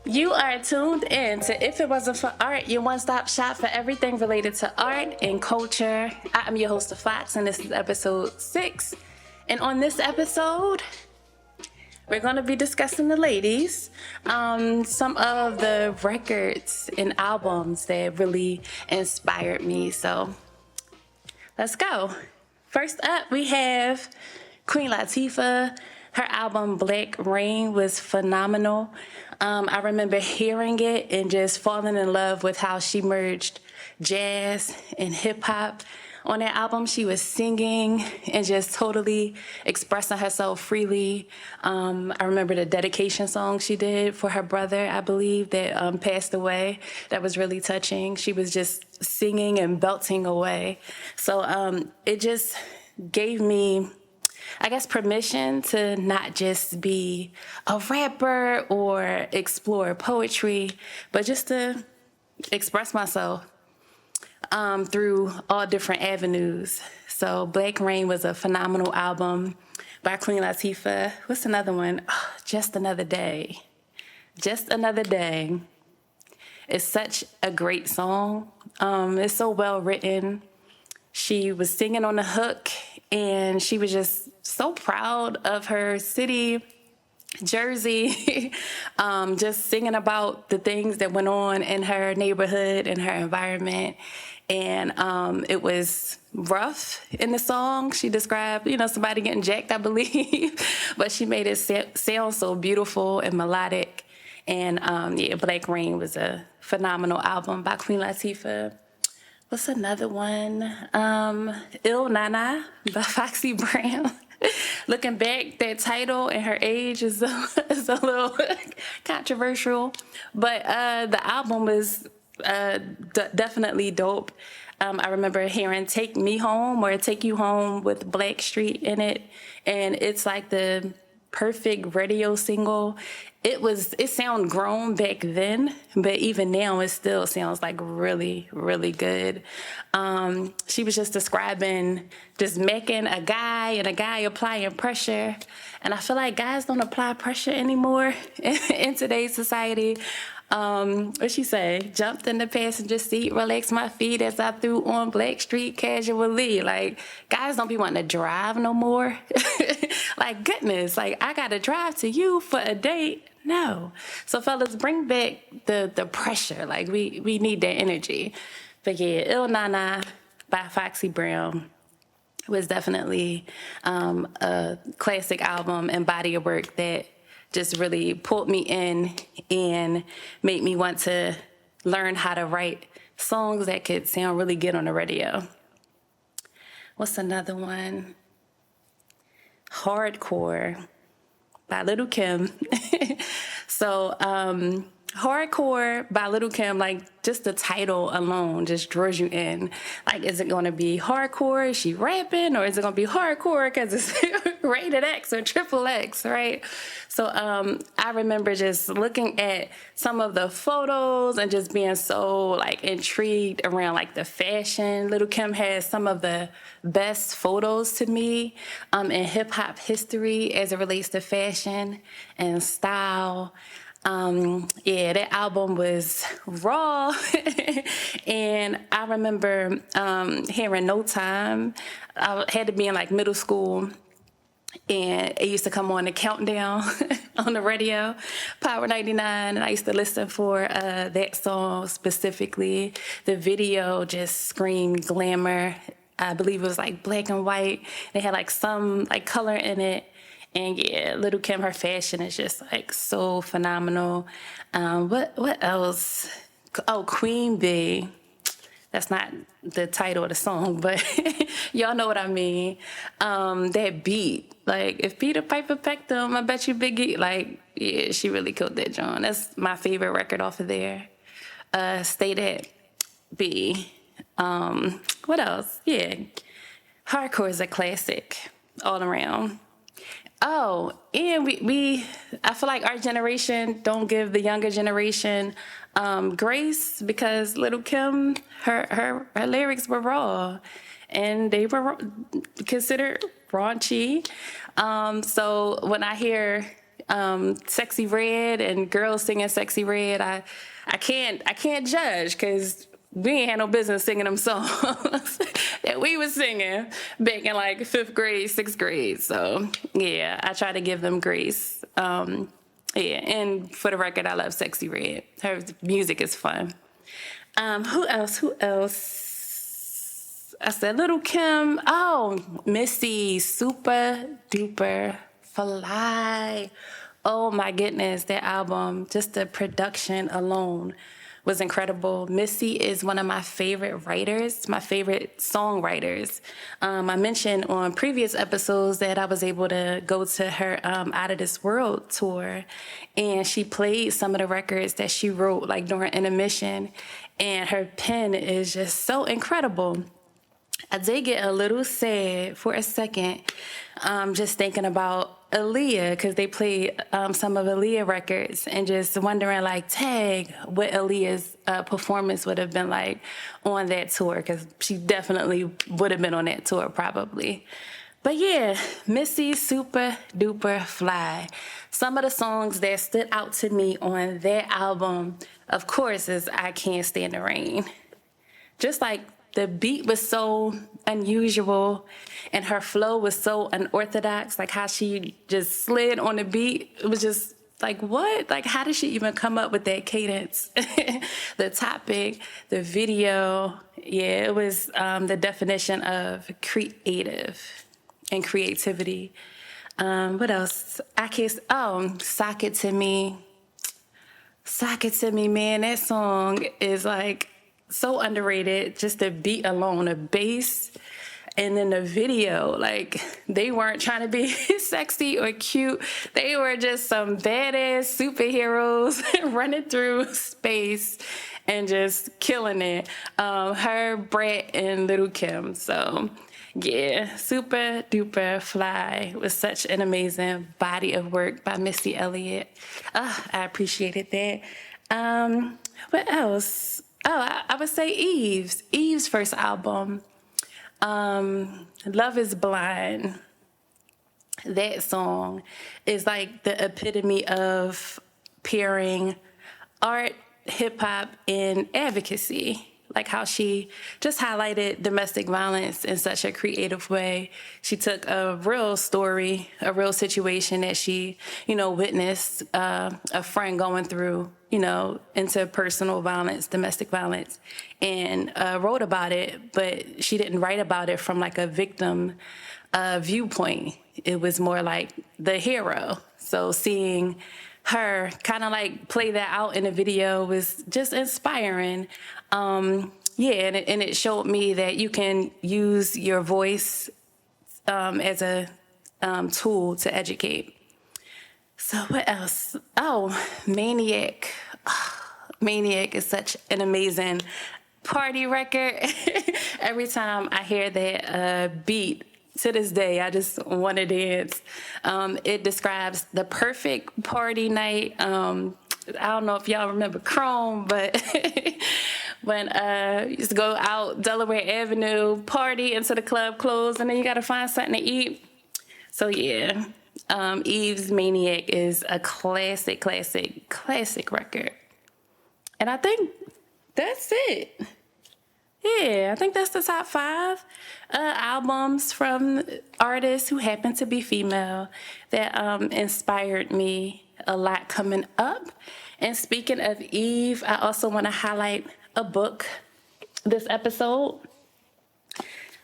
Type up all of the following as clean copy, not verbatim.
You are tuned in to If It Wasn't for Art, your one-stop shop for everything related to art and culture. I'm your host, Ep.6, and this is Ep.6. And on this episode, we're going to be discussing the ladies, some of the records and albums that really inspired me. So let's go. First up, we have Queen Latifah. Her album Black Rain was phenomenal. I remember hearing it and just falling in love with how she merged jazz and hip hop. On that album, she was singing and just totally expressing herself freely. I remember the dedication song she did for her brother, I believe, that passed away. That was really touching. She was just singing and belting away. So it just gave me, I guess, permission to not just be a rapper or explore poetry, but just to express myself through all different avenues. So Black Rain was a phenomenal album by Queen Latifah. What's another one? Oh, Just Another Day. Just Another Day. It's such a great song. It's so well written. She was singing on the hook, and she was just so proud of her city, Jersey, just singing about the things that went on in her neighborhood and her environment. And it was rough in the song. She described, somebody getting jacked, I believe, but she made it sound so beautiful and melodic. And Black Rain was a phenomenal album by Queen Latifah. What's another one? Il Nana by Foxy Brown. Looking back, that title and her age is a little controversial, but the album was definitely dope. I remember hearing Take Me Home or Take You Home with Blackstreet in it, and it's like the perfect radio single. It sounded grown back then, but even now it still sounds like really, really good. She was just describing just making a guy and a guy applying pressure. And I feel like guys don't apply pressure anymore in today's society. What she say? Jumped in the passenger seat, relaxed my feet as I threw on Blackstreet casually. Like, guys don't be wanting to drive no more. Like, goodness, like, I got to drive to you for a date. No. So, fellas, bring back the pressure. Like, we need that energy. But yeah, Il Nana by Foxy Brown was definitely a classic album and body of work that just really pulled me in and made me want to learn how to write songs that could sound really good on the radio. What's another one? Hardcore by Little Kim. So, Hardcore by Little Kim, like, just the title alone just draws you in. Like, is it going to be hardcore? Is she rapping? Or is it going to be hardcore because it's rated X or triple X, right? So I remember just looking at some of the photos and just being so, like, intrigued around, like, the fashion. Little Kim has some of the best photos to me in hip-hop history as it relates to fashion and style. That album was raw. And I remember hearing No Time. I had to be in like middle school, and it used to come on the countdown on the radio, Power 99, and I used to listen for that song specifically. The video just screamed glamour. I believe it was like black and white. They had like some like color in it. And yeah, Little Kim, her fashion is just like so phenomenal. What else? Oh, Queen Bee. That's not the title of the song, but y'all know what I mean. That beat, like if Peter Piper pecked him, I bet you Biggie. Like, yeah, she really killed that John. That's my favorite record off of there. Stay That B. What else? Yeah, Hardcore is a classic all around. Oh, and I feel like our generation don't give the younger generation grace because Little Kim, her lyrics were raw, and they were considered raunchy. So when I hear Sexy Red and girls singing Sexy Red, I can't judge because we ain't had no business singing them songs that we was singing back in like 5th grade, 6th grade. So yeah, I try to give them grace. Yeah, and for the record, I love Sexy Red. Her music is fun. Who else? I said Little Kim. Oh, Missy, Super Duper Fly. Oh my goodness, that album, just the production alone was incredible. Missy is one of my favorite writers, my favorite songwriters. I mentioned on previous episodes that I was able to go to her Out of This World tour, and she played some of the records that she wrote like during intermission, and her pen is just so incredible. I did get a little sad for a second, just thinking about Aaliyah, because they played some of Aaliyah records, and just wondering, like, tag what Aaliyah's performance would have been like on that tour, because she definitely would have been on that tour probably. But yeah, Missy, Super Duper Fly. Some of the songs that stood out to me on that album, of course, is I Can't Stand the Rain. Just like the beat was so unusual and her flow was so unorthodox, like how she just slid on the beat. It was just like, what? Like, how did she even come up with that cadence? The topic, the video. Yeah, it was the definition of creative and creativity. What else? Sock It To Me. Sock It To Me, man. That song is like so underrated. Just the beat alone, the bass, and then the video. Like, they weren't trying to be sexy or cute. They were just some badass superheroes running through space and just killing it. Her, Brett, and Little Kim. So yeah, Super Duper Fly was such an amazing body of work by Missy Elliott. I appreciated that. What else? I would say Eve's first album, Love Is Blind. That song is like the epitome of pairing art, hip hop, and advocacy. Like how she just highlighted domestic violence in such a creative way. She took a real story, a real situation that she, witnessed a friend going through, interpersonal violence, domestic violence, and wrote about it. But she didn't write about it from like a victim viewpoint. It was more like the hero. So seeing her kind of like play that out in a video was just inspiring. And it showed me that you can use your voice as a tool to educate. So what else? Maniac. Maniac is such an amazing party record. Every time I hear that beat, to this day, I just want to dance. It describes the perfect party night. I don't know if y'all remember Chrome, but when you used to go out Delaware Avenue, party until the club closed, and then you got to find something to eat. So yeah, Eve's Maniac is a classic record. And I think that's it. Yeah, I think that's the top 5 albums from artists who happen to be female that inspired me a lot coming up. And speaking of Eve, I also want to highlight a book this episode.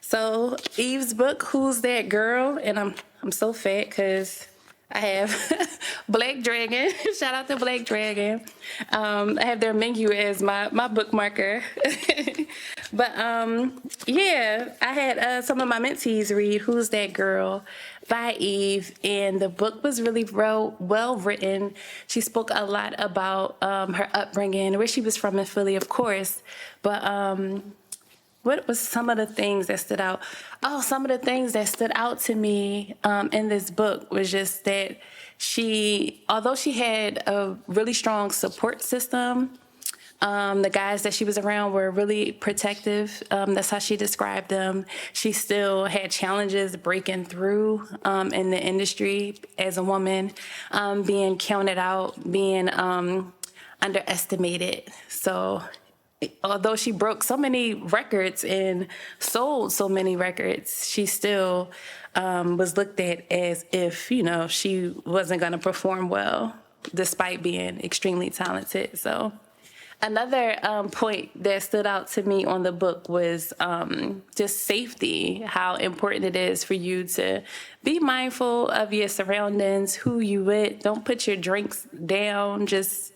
So Eve's book, Who's That Girl? And I'm so fat because I have Black Dragon. Shout out to Black Dragon. I have their menu as my bookmarker. But I had some of my mentees read Who's That Girl by Eve, and the book was really well written. She spoke a lot about her upbringing, where she was from in Philly, of course. But what was some of the things that stood out? Some of the things that stood out to me in this book was just that although she had a really strong support system, The guys that she was around were really protective. That's how she described them. She still had challenges breaking through in the industry as a woman, being counted out, being underestimated. So although she broke so many records and sold so many records, she still was looked at as if, she wasn't going to perform well, despite being extremely talented. So another point that stood out to me on the book was just safety, how important it is for you to be mindful of your surroundings, who you with. Don't put your drinks down just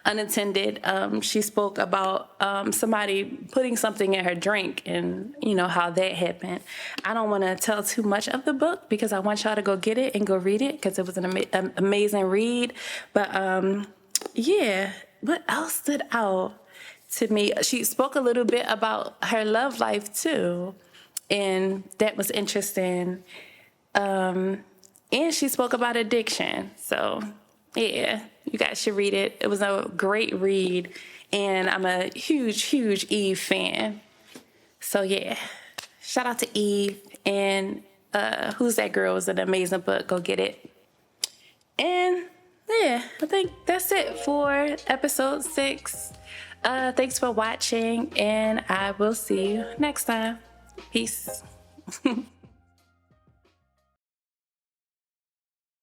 unattended. She spoke about somebody putting something in her drink and, how that happened. I don't want to tell too much of the book because I want y'all to go get it and go read it because it was an amazing read. But yeah, what else stood out to me? She spoke a little bit about her love life too, and that was interesting. And she spoke about addiction. So yeah, you guys should read it. It was a great read, and I'm a huge, huge Eve fan. So yeah, shout out to Eve, and Who's That Girl was an amazing book. Go get it. And yeah, I think that's it for episode 6. Thanks for watching, and I will see you next time. Peace.